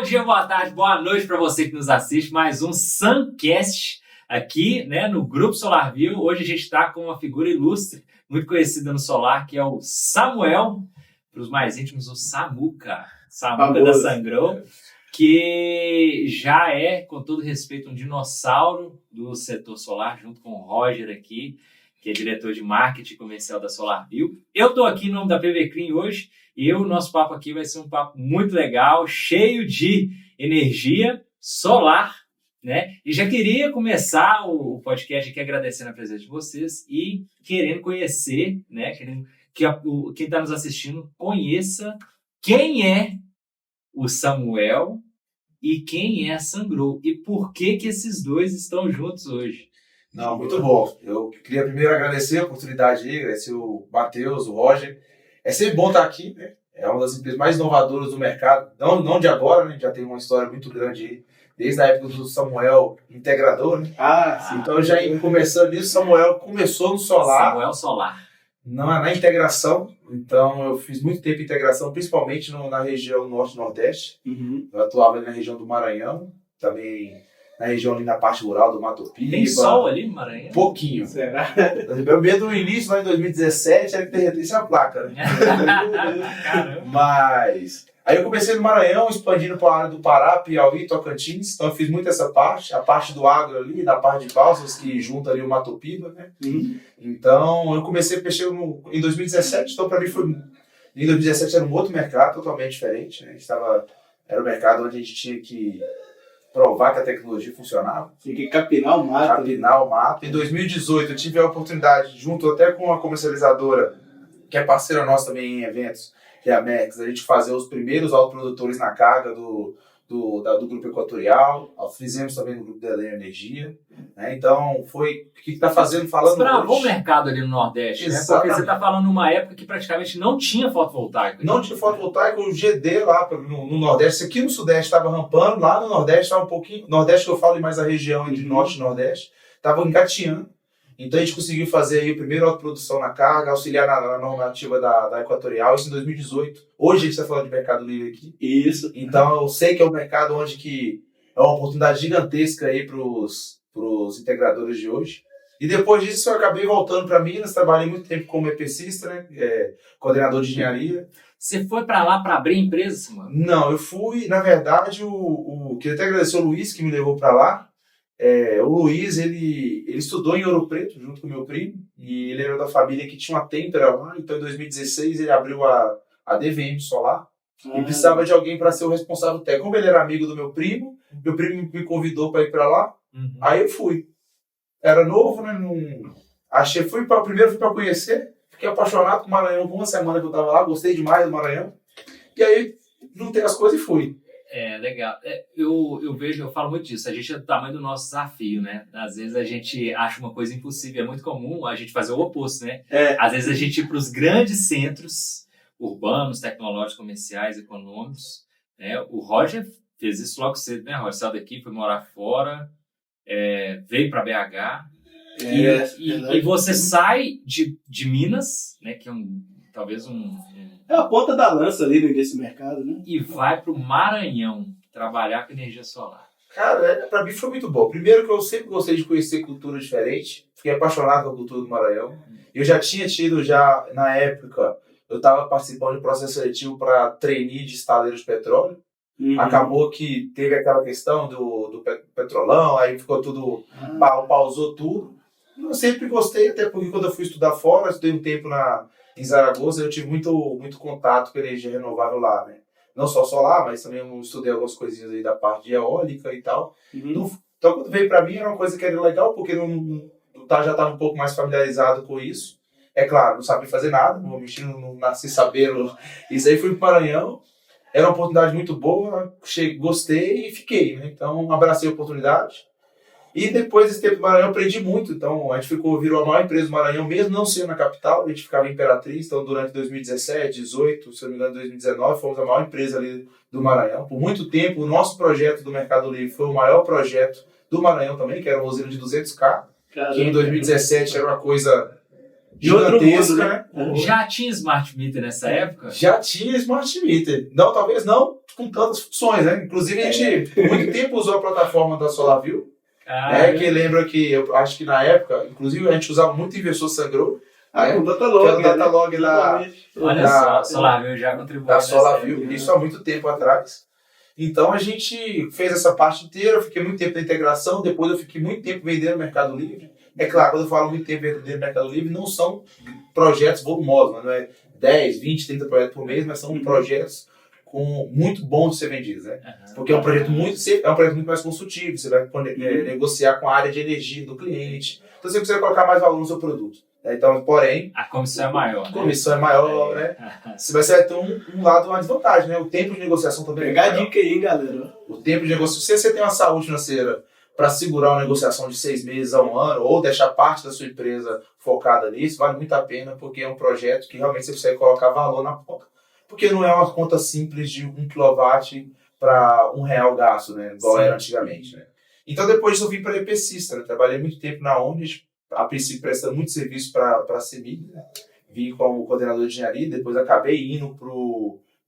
dia, boa tarde, boa noite para você que nos assiste. Mais um Suncast aqui, né, no Grupo SolarView. Hoje a gente está com uma figura ilustre, muito conhecida no Solar, que é o Samuel, para os mais íntimos, o Samuca da Sungrow, que já é, com todo respeito, um dinossauro do setor solar, junto com o Roger aqui, que é diretor de marketing comercial da SolarView. Eu estou aqui em nome da PV Clean hoje, e o nosso papo aqui vai ser um papo muito legal, cheio de energia solar, né? E já queria começar o podcast aqui agradecendo a presença de vocês e querendo conhecer, né? Querendo que quem está nos assistindo conheça quem é o Samuel e quem é a Sungrow e por que esses dois estão juntos hoje. Não, muito bom. Eu queria primeiro agradecer a oportunidade aí, agradecer o Matheus, o Roger. É sempre bom estar aqui, né? É uma das empresas mais inovadoras do mercado, não de agora, né? Já tem uma história muito grande aí, desde a época do Samuel integrador, né? Sim. Então já começando nisso, Samuel começou no solar. Samuel Solar. Na integração, então eu fiz muito tempo de integração, principalmente na região norte-nordeste. Uhum. Eu atuava ali na região do Maranhão, também na região ali na parte rural do Mato Piba. Tem sol ali no Maranhão? Pouquinho. Será? Eu medo no início, lá em 2017, era que derretesse a placa, né? Caramba. Mas aí eu comecei no Maranhão, expandindo para a área do Pará, Piauí, Tocantins. Então eu fiz muito essa parte, a parte do agro ali, da parte de Balsas, que junta ali o Mato Piba, né? Uhum. Então eu comecei a mexer em 2017, então para mim foi... Em 2017 era um outro mercado, totalmente diferente, né? Era um mercado onde a gente tinha que provar que a tecnologia funcionava. Tem que capinar o mato. Capinar o mato. Em 2018 eu tive a oportunidade, junto até com a comercializadora, que é parceira nossa também em eventos, que é a Max, a gente fazer os primeiros autoprodutores na carga do Grupo Equatorial. Fizemos também no Grupo Deleio Energia, né? Então foi o que está falando Travou o mercado ali no Nordeste, né? Porque você está falando numa época que praticamente não tinha fotovoltaico. Não tinha fotovoltaico, o GD lá no Nordeste, aqui no Sudeste estava rampando, lá no Nordeste estava um pouquinho, Nordeste que eu falo mais a região entre Norte e Nordeste, estava engatinhando. Então a gente conseguiu fazer aí a primeira autoprodução na carga, auxiliar na normativa da Equatorial, isso em 2018. Hoje a gente está falando de Mercado Livre aqui. Isso. Então eu sei que é um mercado onde que é uma oportunidade gigantesca aí para os integradores de hoje. E depois disso eu acabei voltando para Minas, trabalhei muito tempo como EPCista, né? Coordenador de engenharia. Você foi para lá para abrir empresa, mano? Não, eu fui, na verdade, queria até agradecer o Luiz que me levou para lá. O Luiz, ele estudou em Ouro Preto, junto com meu primo, e ele era da família que tinha uma têmpera lá, então em 2016 ele abriu a DVM Solar, e precisava de alguém para ser o responsável técnico. Como ele era amigo do meu primo me convidou para ir para lá, Aí eu fui. Era novo, né? Primeiro fui para conhecer, fiquei apaixonado com o Maranhão, com uma semana que eu estava lá, gostei demais do Maranhão, e aí juntei as coisas e fui. Legal. Eu falo muito disso. A gente é do tamanho do nosso desafio, né? Às vezes a gente acha uma coisa impossível. É muito comum a gente fazer o oposto, né? Às vezes a gente ir para os grandes centros urbanos, tecnológicos, comerciais, econômicos, né? O Roger fez isso logo cedo, né? O Roger saiu daqui, foi morar fora, veio para BH. E você sai de Minas, né? Que é talvez É a ponta da lança ali desse mercado, né? E vai para o Maranhão trabalhar com energia solar. Cara, pra mim foi muito bom. Primeiro que eu sempre gostei de conhecer cultura diferente. Fiquei apaixonado com a cultura do Maranhão. Eu já tinha tido, na época, eu estava participando de processo seletivo para trainee de estaleiro de petróleo. Uhum. Acabou que teve aquela questão do petrolão, aí ficou tudo, pausou tudo. Eu sempre gostei, até porque quando eu fui estudar fora, eu estudei um tempo em Zaragoza, eu tive muito, muito contato com a energia renovável lá, né? Não só solar, mas também eu estudei algumas coisinhas aí da parte de eólica e tal. Uhum. Então, quando veio para mim, era uma coisa que era legal, porque já estava um pouco mais familiarizado com isso. É claro, não sabia fazer nada, não nasci sabendo. Isso aí fui para o Maranhão, era uma oportunidade muito boa, gostei e fiquei, né? Então, abracei a oportunidade. E depois desse tempo do Maranhão, aprendi muito. Então, a gente virou a maior empresa do Maranhão, mesmo não sendo na capital. A gente ficava em Imperatriz. Então, durante 2017, 2018, se não me engano, 2019, fomos a maior empresa ali do Maranhão. Por muito tempo, o nosso projeto do Mercado Livre foi o maior projeto do Maranhão também, que era uma usina de 200K. Caramba. Que em 2017 era uma coisa De outro gigantesca, mundo, né? Já tinha Smart Meter nessa época? Já tinha Smart Meter. Não, talvez não com tantas funções, né? Inclusive, a gente por muito tempo usou a plataforma da SolarView, né? Que lembra que, eu acho que na época, inclusive, a gente usava muito inversor sangrou. Com o que Datalog. era o Datalog Olha da- só, SolarView já contribuiu. da nessa SolarView, época. isso há muito tempo atrás. Então a gente fez essa parte inteira, eu fiquei muito tempo na integração, depois eu fiquei muito tempo vendendo no Mercado Livre. É claro, quando eu falo muito tempo vendendo no Mercado Livre, não são projetos volumosos, não é 10, 20, 30 projetos por mês, mas são projetos com muito bons de ser vendidos, né? Porque é um projeto muito mais consultivo, você vai negociar com a área de energia do cliente, então você consegue colocar mais valor no seu produto. Então, porém, A comissão é maior. a comissão é maior, né? Você vai ter um lado, uma desvantagem, né? O tempo de negociação também Pegar é a maior. dica aí, galera. O tempo de negociação, se você tem uma saúde financeira para segurar uma negociação de 6 meses a 1 ano, ou deixar parte da sua empresa focada nisso, vale muito a pena, porque é um projeto que realmente você consegue colocar valor na conta. Porque não é uma conta simples de 1 kW para R$1 gasto, né? Igual era antigamente, né? Então, depois disso, eu vim para a EPCista, né? Trabalhei muito tempo na Omnis, a princípio prestando muito serviço para a CEMIG, né? Vim como coordenador de engenharia, depois acabei indo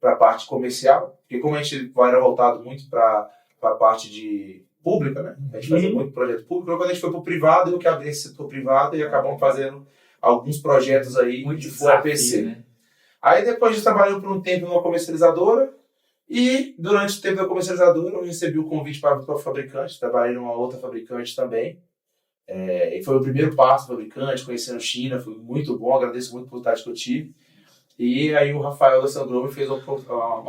para a parte comercial, porque como a gente era voltado muito para a parte de pública, né? A gente fazia muito projeto público, quando a gente foi para o privado, eu que abri esse setor privado e acabamos fazendo alguns projetos aí Muito de full EPC. né? Aí depois de trabalhar por um tempo numa comercializadora, e durante o tempo da comercializadora eu recebi o convite para o fabricante, trabalhei numa outra fabricante também. E foi o primeiro passo do fabricante, conhecendo China, foi muito bom, agradeço muito a oportunidade que eu tive. E aí o Rafael da Sandro me fez uma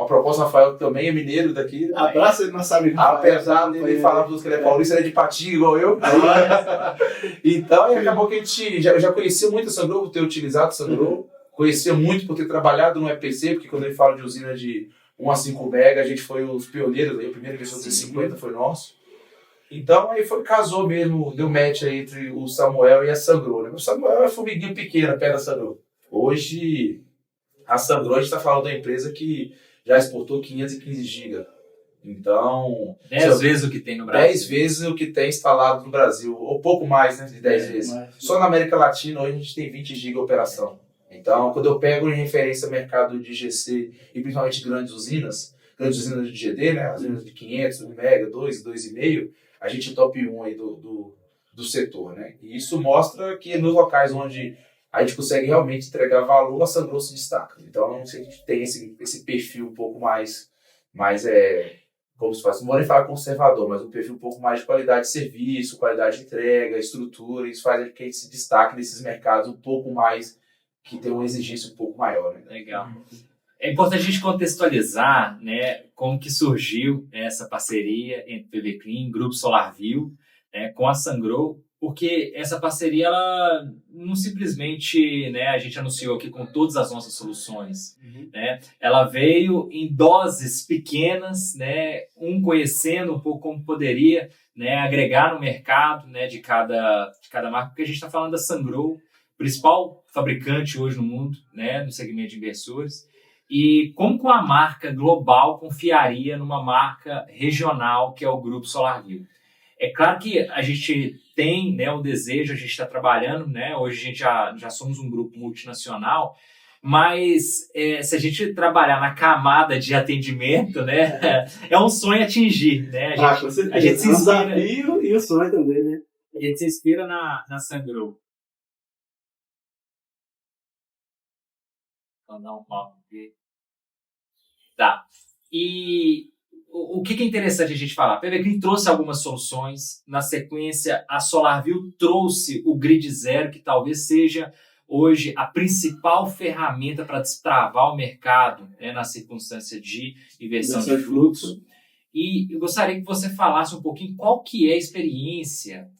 proposta, o Rafael que também é mineiro daqui. Abraço ele, nosso amigo. Apesar dele falar para os que ele é paulista, ele é de Patinga igual eu. Então, acabou que a gente já conhecia muito a Sandro por ter utilizado a Sandro, conhecia muito por ter trabalhado no EPC, porque quando ele fala de usina de 1 a 5 mega, a gente foi os pioneiros, aí, o primeiro investidor de 50 foi nosso. Então, aí casou mesmo, deu match aí entre o Samuel e a Sandro, né? O Samuel é formiguinha pequena, perto da Sandro. Hoje, a Sandro, a gente está falando da empresa que já exportou 515 GB. Então... 10 vezes o que tem no Brasil. 10 vezes o que tem instalado no Brasil, ou pouco mais, né, de 10 vezes. Só na América Latina, hoje a gente tem 20 GB de operação. Então, quando eu pego em referência mercado de GC e principalmente grandes usinas de GD, né, as usinas de 500, 1 mega, 2, 2,5, a gente é top 1 aí do setor, né? E isso mostra que nos locais onde a gente consegue realmente entregar valor, a Sandro se destaca. Então, a gente tem esse perfil um pouco mais como se faz, não vou nem falar conservador, mas um perfil um pouco mais de qualidade de serviço, qualidade de entrega, estrutura, isso faz com que a gente se destaque nesses mercados um pouco mais, que tem uma exigência um pouco maior. Né? Legal. É importante a gente contextualizar, né, como que surgiu essa parceria entre PV Clean, Grupo SolarView, né, com a Sungrow, porque essa parceria, ela não simplesmente, né, a gente anunciou aqui com todas as nossas soluções, né, ela veio em doses pequenas, né, conhecendo um pouco como poderia, né, agregar no mercado, né, de cada marca, porque a gente está falando da Sungrow, principal fabricante hoje no mundo, né, no segmento de inversores, e como com a marca global confiaria numa marca regional que é o Grupo SolarView. É claro que a gente tem, né, o desejo, a gente está trabalhando, né, hoje a gente já somos um grupo multinacional, mas se a gente trabalhar na camada de atendimento, né, é um sonho atingir, né? Com certeza. A gente se inspira, o desafio e o sonho também, né? A gente se inspira na Sungrow. Vou dar um papo aqui. Tá. E o que é interessante a gente falar? A PV Clean trouxe algumas soluções. Na sequência, a SolarView trouxe o Grid Zero, que talvez seja hoje a principal ferramenta para destravar o mercado, né, na circunstância de inversão de fluxo. E eu gostaria que você falasse um pouquinho qual que é a experiência,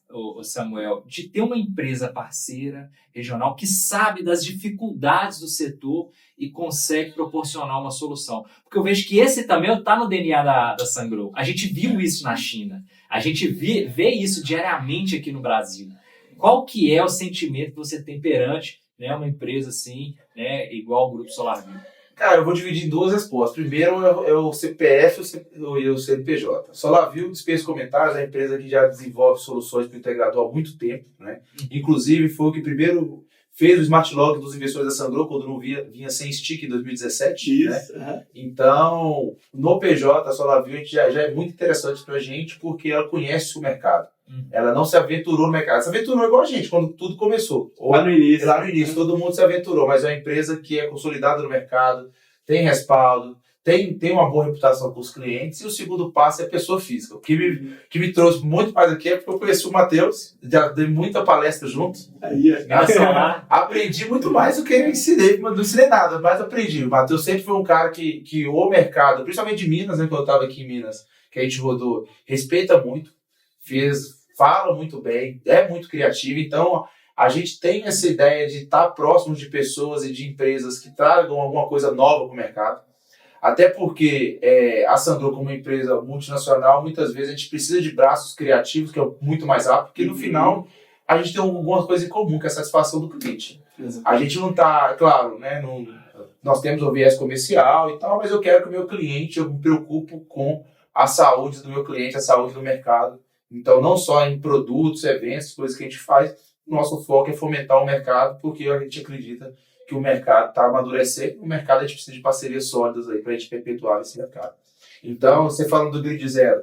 Samuel, de ter uma empresa parceira regional que sabe das dificuldades do setor e consegue proporcionar uma solução. Porque eu vejo que esse também está no DNA da Sungrow. A gente viu isso na China. A gente vê isso diariamente aqui no Brasil. Qual que é o sentimento que você tem perante, né, uma empresa assim, né, igual o Grupo SolarView? Cara, eu vou dividir em duas respostas. Primeiro é o CPF e o CNPJ. SolarView, dispensa comentários, é a empresa que já desenvolve soluções para o integrador há muito tempo, né? Inclusive, foi o que primeiro fez o Smart Log dos investidores da Sangro quando não vinha sem stick em 2017. Isso. Né? Então, no PJ, a SolarView já é muito interessante para a gente porque ela conhece o mercado. Ela não se aventurou no mercado. Se aventurou igual a gente, quando tudo começou. Lá no início. Lá no início, todo mundo se aventurou, mas é uma empresa que é consolidada no mercado, tem respaldo, tem uma boa reputação com os clientes, e o segundo passo é a pessoa física. O que me trouxe muito mais aqui é porque eu conheci o Matheus, já dei muita palestra juntos. Aprendi muito mais do que eu ensinei, mas não ensinei nada, mas aprendi. O Matheus sempre foi um cara que o mercado, principalmente de Minas, né, quando eu estava aqui em Minas, que a gente rodou, respeita muito, fala muito bem, é muito criativo, então a gente tem essa ideia de estar próximo de pessoas e de empresas que tragam alguma coisa nova para o mercado. Até porque a Sangro, como empresa multinacional, muitas vezes a gente precisa de braços criativos, que é muito mais rápido, porque no final a gente tem alguma coisa em comum, que é a satisfação do cliente. A gente não está, claro, né, nós temos o viés comercial e tal, mas eu quero que o meu cliente, eu me preocupo com a saúde do meu cliente, a saúde do mercado. Então, não só em produtos, eventos, coisas que a gente faz, nosso foco é fomentar o mercado, porque a gente acredita que o mercado está amadurecendo, o mercado a gente precisa de parcerias sólidas aí para a gente perpetuar esse mercado. Então, você falando do Grid Zero,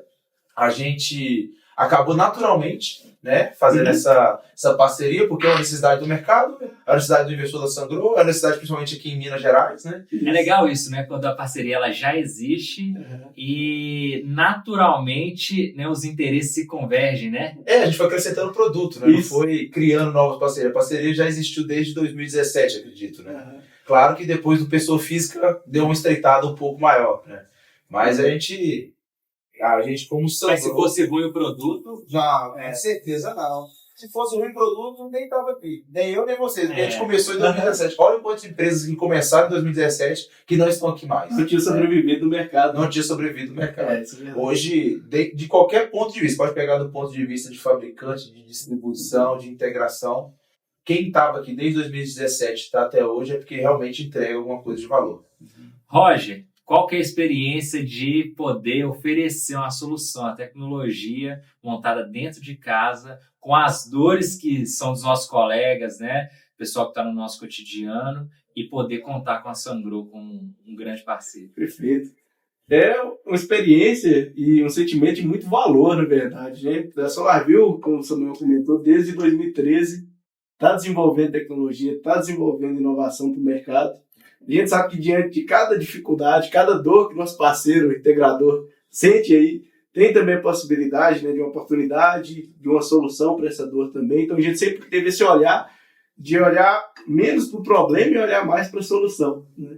a gente acabou naturalmente, né, fazendo essa parceria, porque é uma necessidade do mercado, é uma necessidade do investidor da Sangro, é uma necessidade principalmente aqui em Minas Gerais, né? É legal isso, né, quando a parceria ela já existe e naturalmente, né, os interesses se convergem, né? A gente foi acrescentando produto, né? Não foi criando novas parcerias. A parceria já existiu desde 2017, acredito, né? Claro que depois do pessoa física deu uma estreitada um pouco maior, né? Mas a gente como Sangro... Mas se fosse ruim o produto... Não, com certeza não. Se fosse ruim o produto, nem estava aqui. Nem eu, nem vocês. Porque a gente começou em 2017. Olha quantas empresas que começaram em 2017 que não estão aqui mais. Não tinha sobrevivido no mercado. Não tinha sobrevivido no mercado. Isso é verdade. Hoje, de qualquer ponto de vista, pode pegar do ponto de vista de fabricante, de distribuição, de integração, quem estava aqui desde 2017 está até hoje é porque realmente entrega alguma coisa de valor. Roger, qual que é a experiência de poder oferecer uma solução, a tecnologia montada dentro de casa, com as dores que são dos nossos colegas, né? Pessoal que está no nosso cotidiano, e poder contar com a Sangro como um grande parceiro? Perfeito. É uma experiência e um sentimento de muito valor, na verdade, né? A SolarView, como o Samuel comentou, desde 2013 está desenvolvendo tecnologia, está desenvolvendo inovação para o mercado. A gente sabe que diante de cada dificuldade, cada dor que nosso parceiro, o integrador, sente aí, tem também a possibilidade, né, de uma oportunidade, de uma solução para essa dor também. Então a gente sempre teve esse olhar de olhar menos para o problema e olhar mais para a solução, né?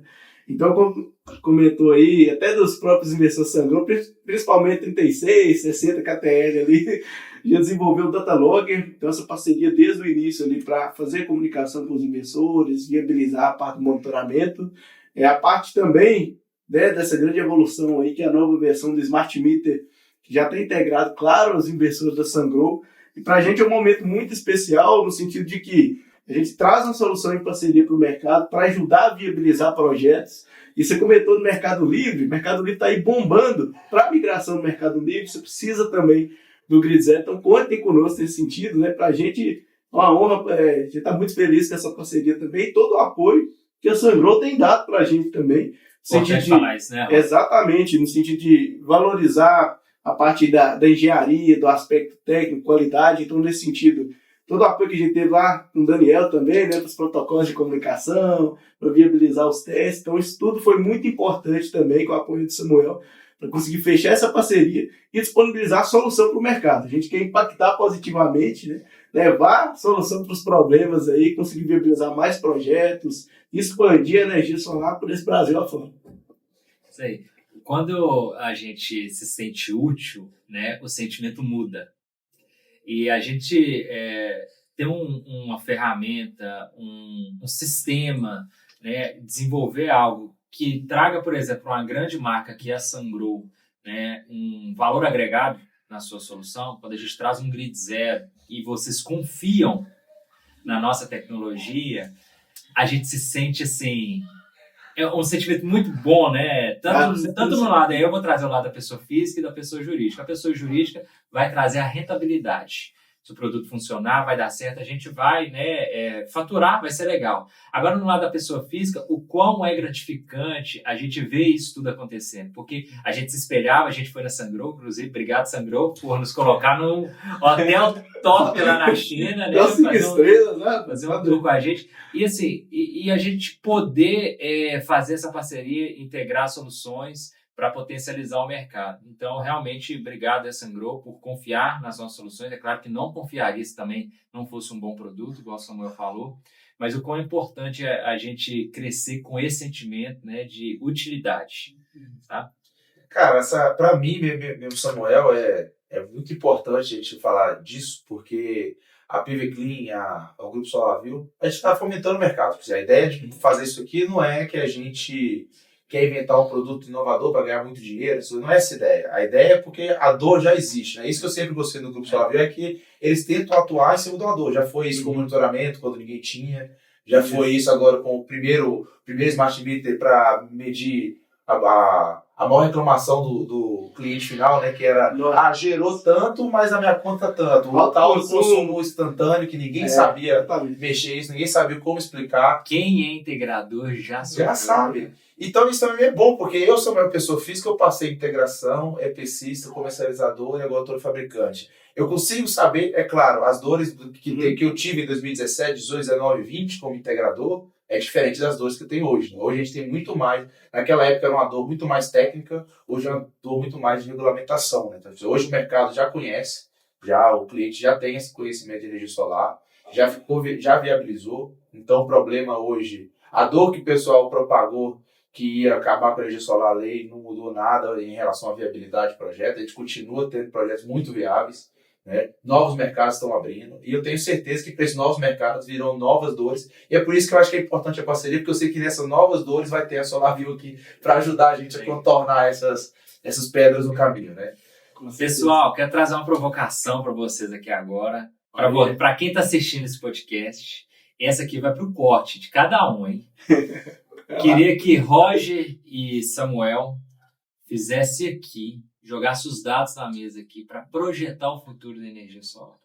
Então, como comentou aí, até dos próprios investidores Sangro, principalmente 36, 60 KTL ali, já desenvolveu o Datalogger, então essa parceria desde o início ali para fazer comunicação com os investidores, viabilizar a parte do monitoramento, a parte também, né, dessa grande evolução aí, que é a nova versão do Smart Meter, que já está integrado, claro, aos investidores da Sangro, e para a gente é um momento muito especial, no sentido de que a gente traz uma solução em parceria para o mercado para ajudar a viabilizar projetos. E você comentou no Mercado Livre, o Mercado Livre está aí bombando. Para a migração do Mercado Livre, você precisa também do Grid Zero. Então, contem conosco nesse sentido, né? Para a gente é uma honra, a gente está muito feliz com essa parceria também e todo o apoio que a Sangro tem dado para a gente também. Importante falar isso, né? Exatamente, no sentido de valorizar a parte da engenharia, do aspecto técnico, qualidade. Então, nesse sentido, todo o apoio que a gente teve lá com o Daniel também, né, para os protocolos de comunicação, para viabilizar os testes. Então, isso tudo foi muito importante também, com o apoio do Samuel, para conseguir fechar essa parceria e disponibilizar a solução para o mercado. A gente quer impactar positivamente, né, levar solução para os problemas aí, conseguir viabilizar mais projetos, expandir a energia solar por esse Brasil afora. Isso aí. Quando a gente se sente útil, né, o sentimento muda. E a gente ter uma ferramenta, um sistema, né, desenvolver algo que traga, por exemplo, uma grande marca que é a Sangro, né, um valor agregado na sua solução, quando a gente traz um Grid Zero e vocês confiam na nossa tecnologia, a gente se sente assim... É um sentimento muito bom, né? Tanto no lado, aí eu vou trazer o lado da pessoa física e da pessoa jurídica. A pessoa jurídica vai trazer a rentabilidade. se o produto funcionar, vai dar certo, a gente vai, né, faturar, vai ser legal. Agora, no lado da pessoa física, o quão é gratificante a gente ver isso tudo acontecendo, porque a gente se espelhava, a gente foi na Sangro, inclusive, obrigado Sangro por nos colocar num hotel top lá na China, né, fazer um tour com a gente, e assim, e a gente poder fazer essa parceria, integrar soluções para potencializar o mercado. Então, realmente, obrigado a Sangro por confiar nas nossas soluções. É claro que não confiaria se também não fosse um bom produto, igual o Samuel falou, mas o quão importante é a gente crescer com esse sentimento, né, de utilidade. Tá? Cara, para mim, mesmo, Samuel, é muito importante a gente falar disso, porque a PV Clean, o Grupo SolarView, a gente está fomentando o mercado. A ideia de fazer isso aqui não é que a gente quer inventar um produto inovador para ganhar muito dinheiro, isso não é essa ideia. A ideia é porque a dor já existe, né? Isso que eu sempre gostei do Grupo SolarView é que eles tentam atuar em cima da dor. Já foi isso com o monitoramento, quando ninguém tinha, já foi isso agora com o primeiro Smart Meter para medir a maior reclamação do cliente final, né, que era, gerou tanto, mas a minha conta tanto. O tal do consumo instantâneo, que ninguém sabia mexer isso, ninguém sabia como explicar. Quem é integrador já sabe. Então isso também é bom, porque eu sou uma pessoa física, eu passei integração, EPCista, comercializador e agora estou fabricante. Eu consigo saber, é claro, as dores que eu tive em 2017, 18, 19, 20 como integrador, é diferente das dores que eu tenho hoje. Né? Hoje a gente tem muito mais. Naquela época era uma dor muito mais técnica, hoje é uma dor muito mais de regulamentação. Né? Então, hoje o mercado já conhece, o cliente já tem esse conhecimento de energia solar, já viabilizou. Então o problema hoje, a dor que o pessoal propagou que ia acabar com a energia solar, a lei não mudou nada em relação à viabilidade do projeto. A gente continua tendo projetos muito viáveis. Né? Novos mercados estão abrindo e eu tenho certeza que para esses novos mercados virão novas dores e é por isso que eu acho que é importante a parceria, porque eu sei que nessas novas dores vai ter a SolarView aqui para ajudar a gente a contornar essas pedras no caminho, né? Pessoal, quero trazer uma provocação para vocês aqui agora, para quem está assistindo esse podcast. Essa aqui vai para o corte de cada um, hein? Queria que Roger e Samuel fizessem aqui, jogasse os dados na mesa aqui para projetar o futuro da energia solar.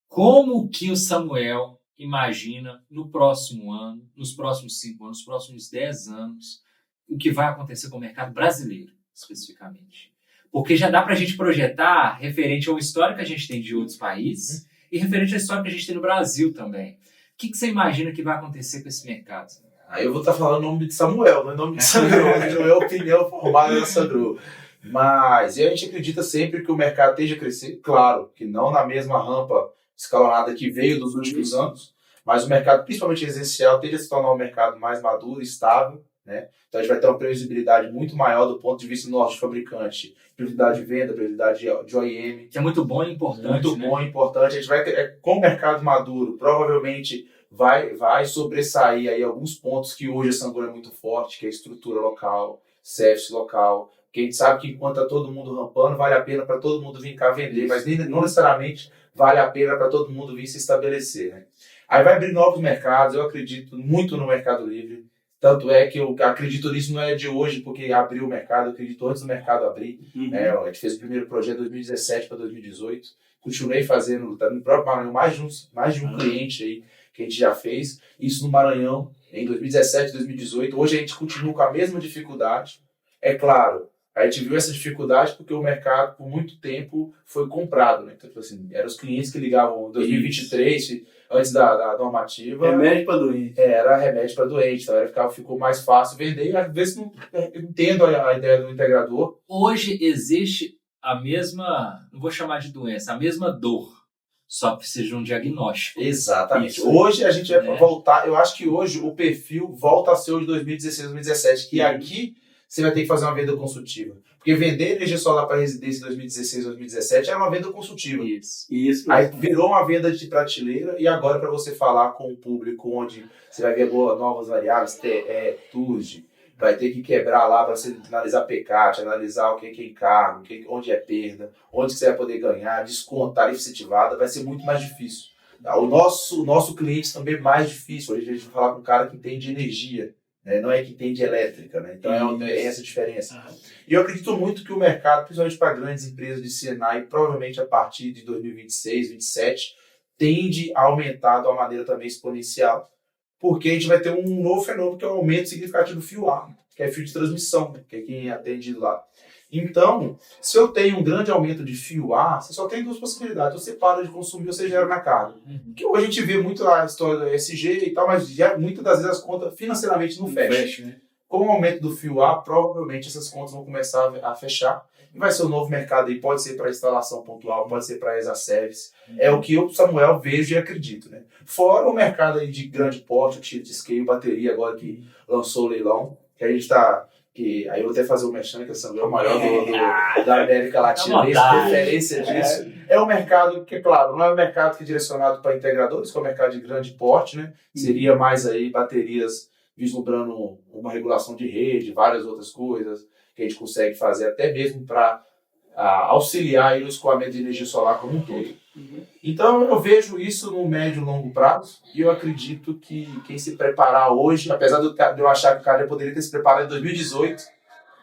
Como que o Samuel imagina no próximo ano, nos próximos 5 anos, nos próximos 10 anos, o que vai acontecer com o mercado brasileiro, especificamente? Porque já dá para a gente projetar referente ao histórico que a gente tem de outros países e referente ao histórico que a gente tem no Brasil também. O que você imagina que vai acontecer com esse mercado? Aí eu vou estar falando o nome de Samuel, não é o nome de Sandro, não é a opinião formada da Sandro. Mas a gente acredita sempre que o mercado tende a crescer, claro, que não na mesma rampa escalonada que veio dos últimos anos, mas o mercado, principalmente residencial, tende a se tornar um mercado mais maduro, estável, né? Então a gente vai ter uma previsibilidade muito maior do ponto de vista nosso de fabricante, previsibilidade de venda, previsibilidade de OEM. Que é muito bom e importante. Muito bom e importante. A gente vai ter, com o mercado maduro, provavelmente vai sobressair aí alguns pontos que hoje a Sangro é muito forte, que é a estrutura local, serviço local. Porque a gente sabe que enquanto está todo mundo rampando, vale a pena para todo mundo vir cá vender, mas não necessariamente vale a pena para todo mundo vir se estabelecer. Né? Aí vai abrir novos mercados, eu acredito muito no Mercado Livre, tanto é que eu acredito nisso não é de hoje, porque abriu o mercado, eu acredito antes do mercado abrir. Né? A gente fez o primeiro projeto de 2017 para 2018, continuei fazendo, tá no próprio Maranhão, mais de um cliente aí que a gente já fez, isso no Maranhão, em 2017, 2018, hoje a gente continua com a mesma dificuldade, é claro. A gente viu essa dificuldade porque o mercado, por muito tempo, foi comprado. Né? Então, assim, eram os clientes que ligavam em 2023, antes da normativa. Remédio para doente. Era remédio para doente. Então, ficou mais fácil vender. E às vezes eu entendo a ideia do integrador. Hoje existe a mesma, não vou chamar de doença, a mesma dor. Só precisa de um diagnóstico. Exatamente. Hoje a gente vai voltar. Eu acho que hoje o perfil volta a ser o de 2016, 2017. Que aqui você vai ter que fazer uma venda consultiva. Porque vender energia solar para residência em 2016, 2017 era uma venda consultiva. Isso. Aí virou uma venda de prateleira e agora para você falar com o público onde você vai ver novas variáveis, TUSD, vai ter que quebrar lá para você analisar PCAT, analisar o que é encargo, onde é perda, onde você vai poder ganhar, desconto, tarifa incentivada, vai ser muito mais difícil. O nosso cliente também é mais difícil. Hoje a gente vai falar com um cara que entende energia. né? Não é que entende elétrica, né? Então é essa a diferença. Aham. E eu acredito muito que o mercado, principalmente para grandes empresas de C&I, provavelmente a partir de 2026, 2027, tende a aumentar de uma maneira também exponencial, porque a gente vai ter um novo fenômeno que é o aumento significativo do fio A, que é fio de transmissão, né? Que é quem atende lá. Então, se eu tenho um grande aumento de fio A, você só tem duas possibilidades: ou você para de consumir ou você gera mercado. Que hoje a gente vê muito a história do ESG e tal, mas já, muitas das vezes as contas financeiramente não fecham. Né? Com o aumento do fio A, provavelmente essas contas vão começar a fechar. E vai ser um novo mercado aí, pode ser para instalação pontual, pode ser para as service. É o que eu, Samuel, vejo e acredito, né? Fora o mercado aí de grande porte, utility scale, bateria, agora que lançou o leilão, que a gente está... Que, aí eu vou até fazer o merchan, que é o Samuel maior da América Latina, referência disso. É um mercado que, claro, não é um mercado que é direcionado para integradores, que é um mercado de grande porte, né? Seria mais aí baterias vislumbrando uma regulação de rede, várias outras coisas que a gente consegue fazer, até mesmo para auxiliar aí no escoamento de energia solar como um todo. Então eu vejo isso no médio e longo prazo, e eu acredito que quem se preparar hoje, apesar de eu achar que o cara poderia ter se preparado em 2018,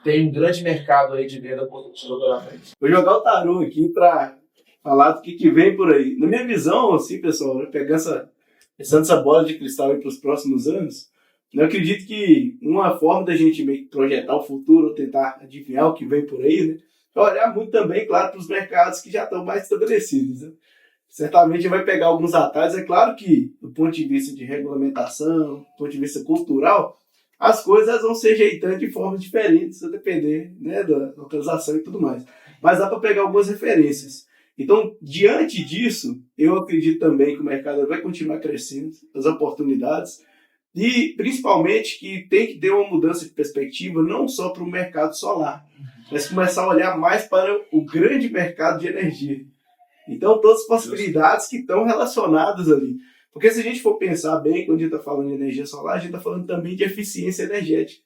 tem um grande mercado aí de venda positiva pela frente. Vou jogar o tarô aqui para falar do que vem por aí. Na minha visão, assim, pessoal, pegando essa bola de cristal aí para os próximos anos, eu acredito que uma forma da gente meio que projetar o futuro, ou tentar adivinhar o que vem por aí, né, é olhar muito também, claro, para os mercados que já estão mais estabelecidos, né? Certamente vai pegar alguns atalhos. É claro que, do ponto de vista de regulamentação, do ponto de vista cultural, as coisas vão se ajeitando de formas diferentes, a depender, né, da localização e tudo mais. Mas dá para pegar algumas referências. Então, diante disso, eu acredito também que o mercado vai continuar crescendo, as oportunidades, e principalmente que tem que ter uma mudança de perspectiva, não só para o mercado solar, mas começar a olhar mais para o grande mercado de energia. Então, todas as possibilidades que estão relacionadas ali. Porque se a gente for pensar bem, quando a gente está falando de energia solar, a gente está falando também de eficiência energética.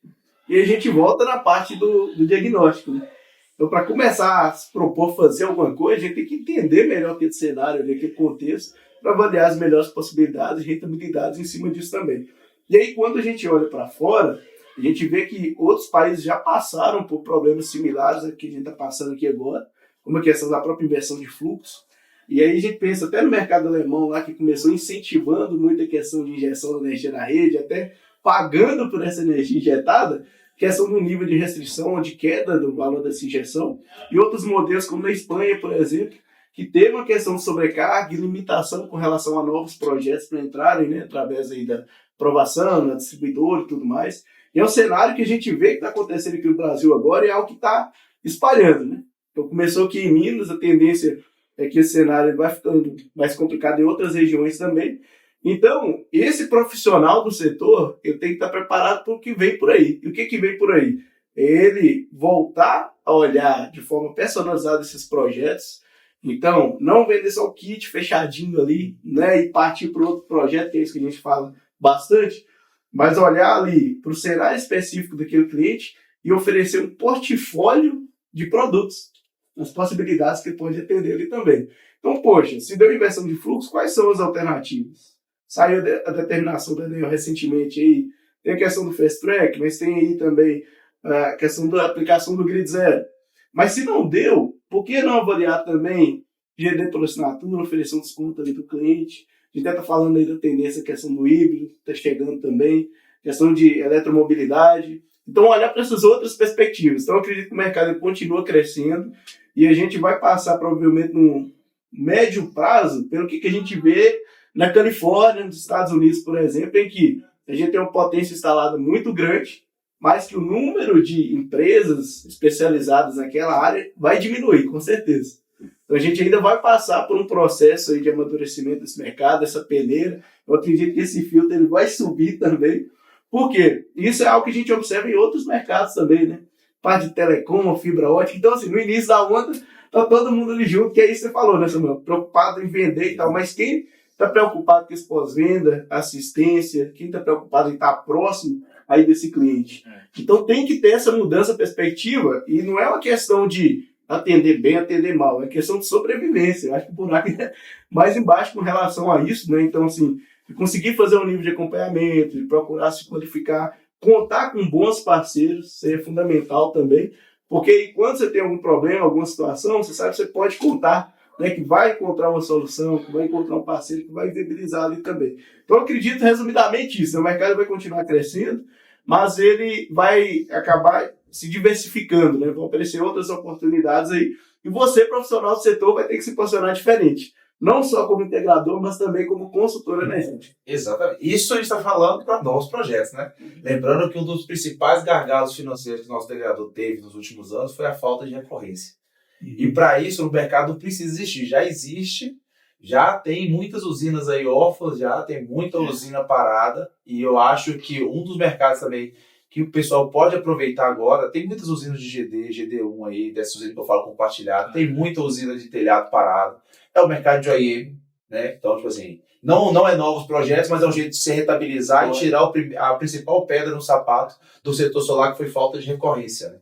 E a gente volta na parte do diagnóstico, né? Então, para começar a se propor fazer alguma coisa, a gente tem que entender melhor aquele cenário, aquele contexto, para avaliar as melhores possibilidades e rentabilidades em cima disso também. E aí, quando a gente olha para fora, a gente vê que outros países já passaram por problemas similares ao que a gente está passando aqui agora, como a questão da própria inversão de fluxo. E aí a gente pensa até no mercado alemão lá, que começou incentivando muito a questão de injeção de energia na rede, até pagando por essa energia injetada, questão do nível de restrição ou de queda do valor dessa injeção. E outros modelos, como na Espanha, por exemplo, que teve uma questão de sobrecarga e limitação com relação a novos projetos para entrarem, né, através aí da aprovação, da distribuidora e tudo mais. E é um cenário que a gente vê que está acontecendo aqui no Brasil agora, e é algo que está espalhando, né? Então começou aqui em Minas, a tendência é que esse cenário vai ficando mais complicado em outras regiões também. Então, esse profissional do setor, eu tenho que estar preparado para o que vem por aí. E o que vem por aí? É ele voltar a olhar de forma personalizada esses projetos. Então, não vender só o kit fechadinho ali, né, e partir para outro projeto, que é isso que a gente fala bastante, mas olhar ali para o cenário específico daquele cliente e oferecer um portfólio de produtos, as possibilidades que ele pode atender ali também. Então, poxa, se deu inversão de fluxo, quais são as alternativas? Saiu a determinação da ANEEL recentemente aí, tem a questão do fast track, mas tem aí também a questão da aplicação do grid zero. Mas se não deu, por que não avaliar também GD por assinatura, oferecer um desconto ali do cliente? A gente está falando aí da tendência, a questão do híbrido, está chegando também, questão de eletromobilidade. Então, olhar para essas outras perspectivas. Então, eu acredito que o mercado continua crescendo e a gente vai passar, provavelmente, num médio prazo, pelo que a gente vê na Califórnia, nos Estados Unidos, por exemplo, em que a gente tem uma potência instalada muito grande, mas que o número de empresas especializadas naquela área vai diminuir, com certeza. Então, a gente ainda vai passar por um processo aí de amadurecimento desse mercado, essa peneira. Eu acredito que esse filtro ele vai subir também. Por quê? Isso é algo que a gente observa em outros mercados também, né? Parte de telecom, fibra ótica. Então, assim, no início da onda, tá todo mundo ali junto, que é isso que você falou, né, Samuel? Preocupado em vender e tal, mas quem está preocupado com esse pós-venda, assistência, quem está preocupado em estar próximo aí desse cliente? Então, tem que ter essa mudança de perspectiva, e não é uma questão de atender bem, atender mal, é questão de sobrevivência. Eu acho que o buraco é mais embaixo com relação a isso, né? Então, assim, de conseguir fazer um nível de acompanhamento, de procurar se qualificar contar com bons parceiros, isso é fundamental também, porque quando você tem algum problema, alguma situação, você sabe que você pode contar, né, que vai encontrar uma solução, que vai encontrar um parceiro que vai viabilizar ali também. Então, eu acredito resumidamente isso, né? O mercado vai continuar crescendo, mas ele vai acabar se diversificando, né? Vão aparecer outras oportunidades aí, e você, profissional do setor, vai ter que se posicionar diferente. Não só como integrador, mas também como consultor energético. Exatamente. Isso a gente está falando para novos projetos, né? Lembrando que um dos principais gargalos financeiros que o nosso integrador teve nos últimos anos foi a falta de recorrência. E para isso, o mercado não precisa existir. Já existe, já tem muitas usinas aí órfãs, já tem muita usina parada. E eu acho que um dos mercados também que o pessoal pode aproveitar agora, tem muitas usinas de GD, GD1 aí, dessas usinas que eu falo compartilhado, tem muita usina de telhado parado. É o mercado de OEM, né? Então, tipo assim, não é novos projetos, mas é um jeito de se rentabilizar e tirar a principal pedra no sapato do setor solar, que foi falta de recorrência. Né?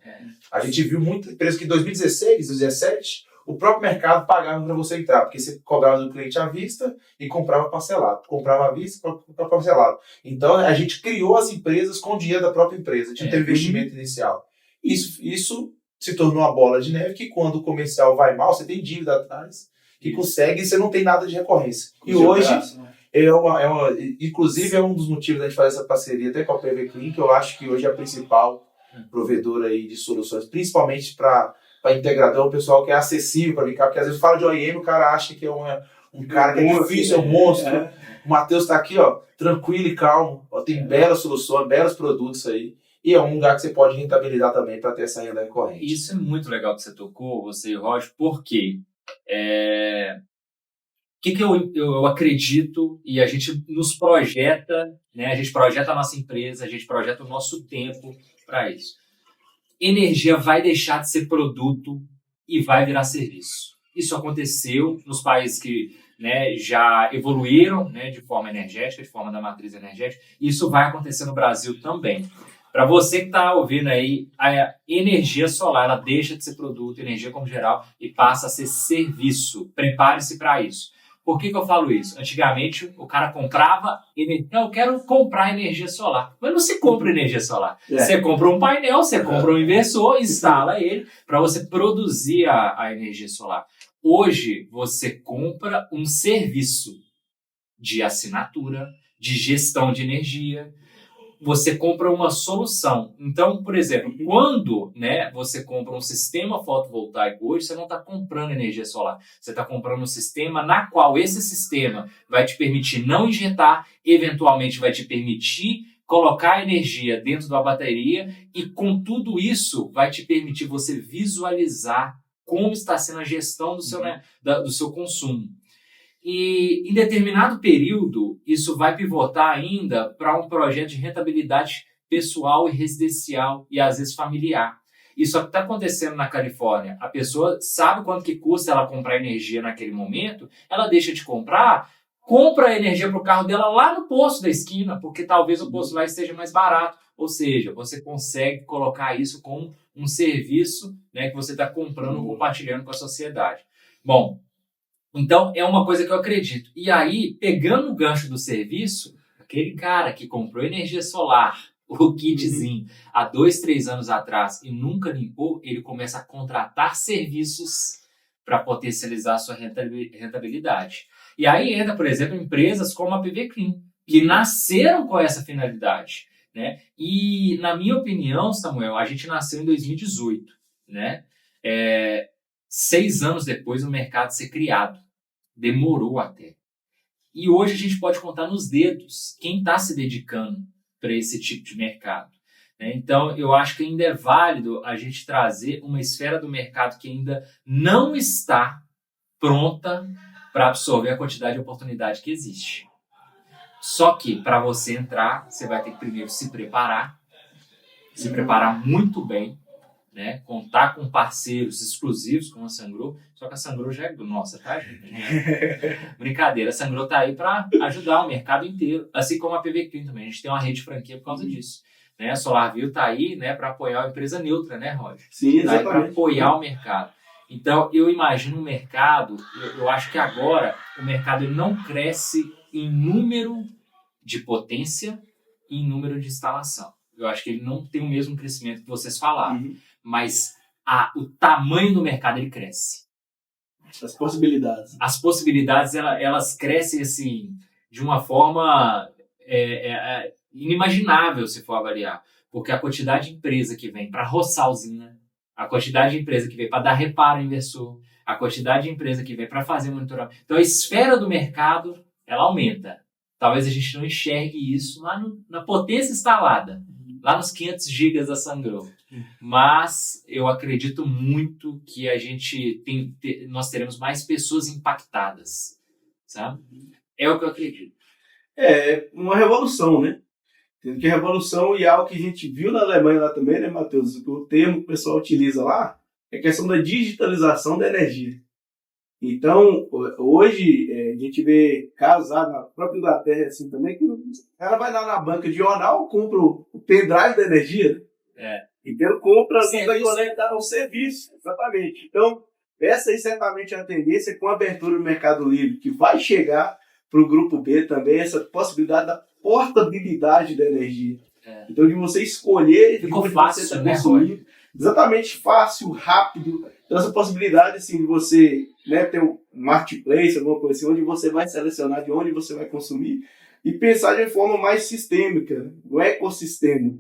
A gente viu muita empresa que em 2016, 2017, o próprio mercado pagava para você entrar, porque você cobrava do cliente à vista e comprava parcelado. Comprava à vista e comprava parcelado. Então, a gente criou as empresas com o dinheiro da própria empresa. A gente não teve investimento inicial. Isso se tornou uma bola de neve que quando o comercial vai mal, você tem dívida atrás, que consegue e você não tem nada de recorrência. E hoje, inclusive, é um dos motivos da gente fazer essa parceria até com a PV Clean, que eu acho que hoje é a principal provedora aí de soluções, principalmente para integrador, o pessoal que é acessível para brincar, porque às vezes fala de OEM, o cara acha que é um cara que é difícil, é um monstro. O Matheus está aqui, ó, tranquilo e calmo, ó, tem belas soluções, belos produtos aí. E é um lugar que você pode rentabilizar também para ter essa renda recorrente. Isso é muito legal que você tocou, você e o Roger, porque que eu acredito e a gente nos projeta, né? A gente projeta a nossa empresa, a gente projeta o nosso tempo para isso. Energia vai deixar de ser produto e vai virar serviço. Isso aconteceu nos países que, né, já evoluíram, né, de forma energética, de forma da matriz energética. Isso vai acontecer no Brasil também. Para você que está ouvindo aí, a energia solar ela deixa de ser produto, energia como geral, e passa a ser serviço. Prepare-se para isso. Por que eu falo isso? Antigamente, o cara comprava energia. Eu quero comprar energia solar. Mas não se compra energia solar. Você compra um painel, você compra um inversor, instala ele para você produzir a energia solar. Hoje, você compra um serviço de assinatura, de gestão de energia. Você compra uma solução. Então, por exemplo, quando, né, você compra um sistema fotovoltaico hoje, você não está comprando energia solar. Você está comprando um sistema na qual esse sistema vai te permitir não injetar, eventualmente vai te permitir colocar energia dentro da bateria e com tudo isso vai te permitir você visualizar como está sendo a gestão do seu consumo. E em determinado período, isso vai pivotar ainda para um projeto de rentabilidade pessoal e residencial e às vezes familiar. Isso está acontecendo na Califórnia. A pessoa sabe quanto que custa ela comprar energia naquele momento, ela deixa de comprar, compra a energia para o carro dela lá no posto da esquina, porque talvez o posto lá esteja mais barato. Ou seja, você consegue colocar isso como um serviço, né, que você está comprando, compartilhando com a sociedade. Bom, então, é uma coisa que eu acredito. E aí, pegando o gancho do serviço, aquele cara que comprou energia solar, o kitzinho, há 2, 3 anos atrás e nunca limpou, ele começa a contratar serviços para potencializar a sua rentabilidade. E aí entra, por exemplo, empresas como a PV Clean, que nasceram com essa finalidade. Né? E, na minha opinião, Samuel, a gente nasceu em 2018, né? 6 anos depois do mercado ser criado. Demorou até. E hoje a gente pode contar nos dedos quem está se dedicando para esse tipo de mercado. Né? Então, eu acho que ainda é válido a gente trazer uma esfera do mercado que ainda não está pronta para absorver a quantidade de oportunidade que existe. Só que, para você entrar, você vai ter que primeiro se preparar muito bem, né? Contar com parceiros exclusivos como a Sungrow, só que a Sungrow já é nossa, tá, gente? Brincadeira, a Sungrow tá aí para ajudar o mercado inteiro, assim como a PV Clean também, a gente tem uma rede de franquia por causa disso. Né? A SolarView tá aí, né, para apoiar a empresa neutra, né, Roger? Sim, tá exatamente. Para apoiar o mercado. Então, eu imagino o mercado, eu acho que agora o mercado ele não cresce em número de potência e em número de instalação. eu acho que ele não tem o mesmo crescimento que vocês falaram, mas o tamanho do mercado ele cresce. As possibilidades. As possibilidades elas crescem assim de uma forma inimaginável se for avaliar, porque a quantidade de empresa que vem para roçar a usina, a quantidade de empresa que vem para dar reparo ao inversor, a quantidade de empresa que vem para fazer monitoramento. Então a esfera do mercado ela aumenta. Talvez a gente não enxergue isso lá na potência instalada, lá nos 500 gigas da Sungrow. Mas eu acredito muito que nós teremos mais pessoas impactadas, sabe? É o que eu acredito. É uma revolução, né? Tendo que revolução e algo que a gente viu na Alemanha lá também, né, Matheus? O termo que o pessoal utiliza lá é a questão da digitalização da energia. Então, hoje, a gente vê casos lá na própria Inglaterra assim também, que o cara vai lá na banca de jornal, compra o pendrive da energia, então compra e vai conectar ao serviço, exatamente. Então, essa aí certamente é a tendência com a abertura do Mercado Livre, que vai chegar para o Grupo B também, essa possibilidade da portabilidade da energia. Então, de você escolher... Ficou fácil, você né, consumir. Exatamente, fácil, rápido. Então, essa possibilidade assim, de você, né, ter um marketplace, alguma coisa assim, onde você vai selecionar de onde você vai consumir e pensar de uma forma mais sistêmica, no ecossistema.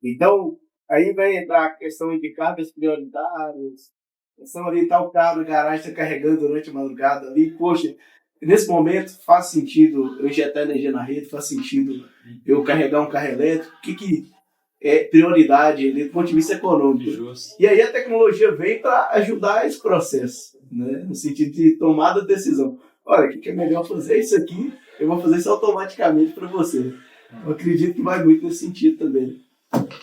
Então, aí vai entrar a questão de cargas prioritárias, questão ali, tá o carro no garagem, está carregando durante a madrugada ali, poxa, nesse momento faz sentido eu injetar energia na rede, faz sentido eu carregar um carro elétrico, o que é prioridade do ponto de vista econômico. Justo. E aí a tecnologia vem para ajudar esse processo, né? No sentido de tomada de decisão. Olha, o que é melhor fazer isso aqui, eu vou fazer isso automaticamente para você. Eu acredito que vai muito nesse sentido também.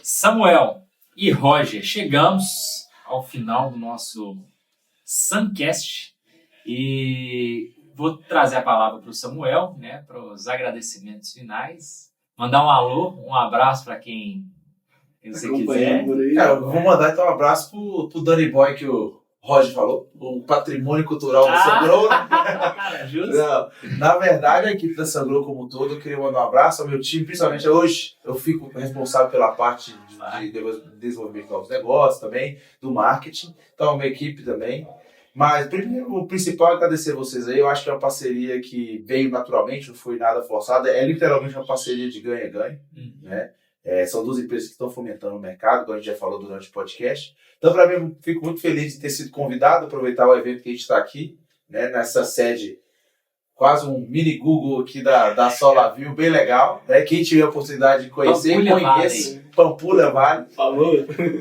Samuel e Roger, chegamos ao final do nosso Suncast e vou trazer a palavra para o Samuel, né, para os agradecimentos finais. Mandar um alô, um abraço para quem você quiser. Cara, eu vou mandar então um abraço pro Danny Boy que o Roger falou, o patrimônio cultural do Sungrow. Não, na verdade, a equipe da Sungrow como um todo, eu queria mandar um abraço ao meu time, principalmente hoje, eu fico responsável pela parte de desenvolvimento de novos negócios também, do marketing, então uma equipe também. Mas, primeiro, o principal é agradecer a vocês aí. Eu acho que é uma parceria que veio naturalmente, não foi nada forçada. É literalmente uma parceria de ganha-ganha, né? São duas empresas que estão fomentando o mercado, como a gente já falou durante o podcast. Então, para mim, eu fico muito feliz de ter sido convidado, aproveitar o evento que a gente está aqui, né? Nessa sede, quase um mini Google aqui da SolarView, bem legal. Né? Quem tiver a oportunidade de conhecer, conheça. Pampulha Vale. Falou.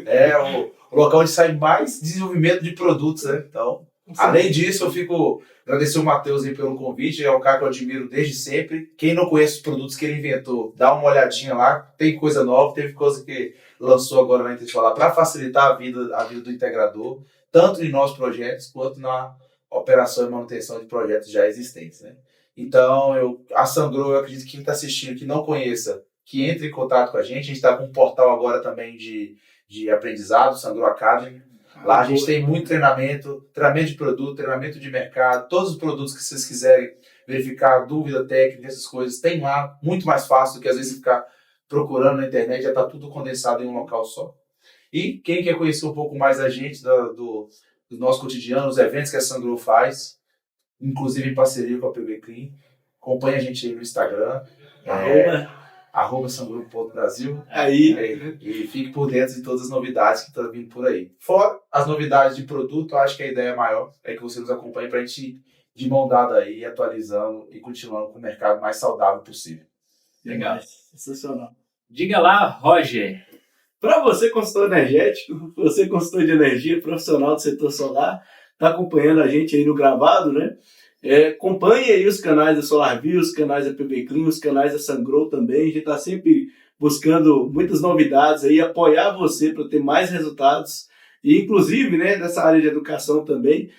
É o local onde sai mais desenvolvimento de produtos, né? Então, além disso, eu fico agradecer o Matheus aí pelo convite, é um cara que eu admiro desde sempre. Quem não conhece os produtos que ele inventou, dá uma olhadinha lá, tem coisa nova, teve coisa que lançou agora na Internet lá para facilitar a vida do integrador, tanto em nossos projetos quanto na operação e manutenção de projetos já existentes, né? Então, a Sungrow, eu acredito que quem está assistindo, que não conheça, que entre em contato com a gente está com um portal agora também de aprendizado, Sungrow Academy. Lá a gente tem muito treinamento de produto, treinamento de mercado, todos os produtos que vocês quiserem verificar, dúvida técnica, essas coisas, tem lá, muito mais fácil do que às vezes ficar procurando na internet, já está tudo condensado em um local só. E quem quer conhecer um pouco mais a gente, do nosso cotidiano, os eventos que a Sungrow faz, inclusive em parceria com a PB Clean, acompanhe a gente aí no Instagram, @sungrow.brasil, e fique por dentro de todas as novidades que estão vindo por aí. Fora as novidades de produto, eu acho que a ideia maior é que você nos acompanhe para a gente ir de mão dada aí, atualizando e continuando com o mercado mais saudável possível. Legal. Sensacional. Diga lá, Roger. Para você, consultor energético, você consultor de energia, profissional do setor solar, está acompanhando a gente aí no gravado, né? Acompanhe aí os canais da SolarView, os canais da PB Clean, os canais da Sungrow também. A gente está sempre buscando muitas novidades aí, apoiar você para ter mais resultados. E inclusive, né, nessa área de educação também,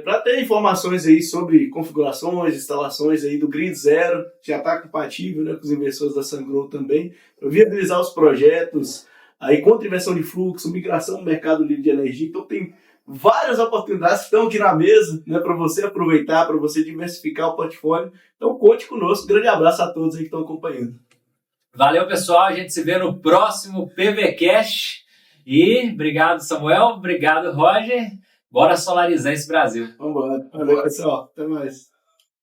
para ter informações aí sobre configurações, instalações aí do Grid Zero, já está compatível, né, com os investidores da Sungrow também, para viabilizar os projetos, aí contribuição de fluxo, migração no mercado livre de energia. Então tem várias oportunidades que estão aqui na mesa, né, para você aproveitar, para você diversificar o portfólio. Então conte conosco. Grande abraço a todos aí que estão acompanhando. Valeu, pessoal. A gente se vê no próximo PVCast. E obrigado, Samuel. Obrigado, Roger. Bora solarizar esse Brasil. Vambora. Valeu, pessoal. Até mais.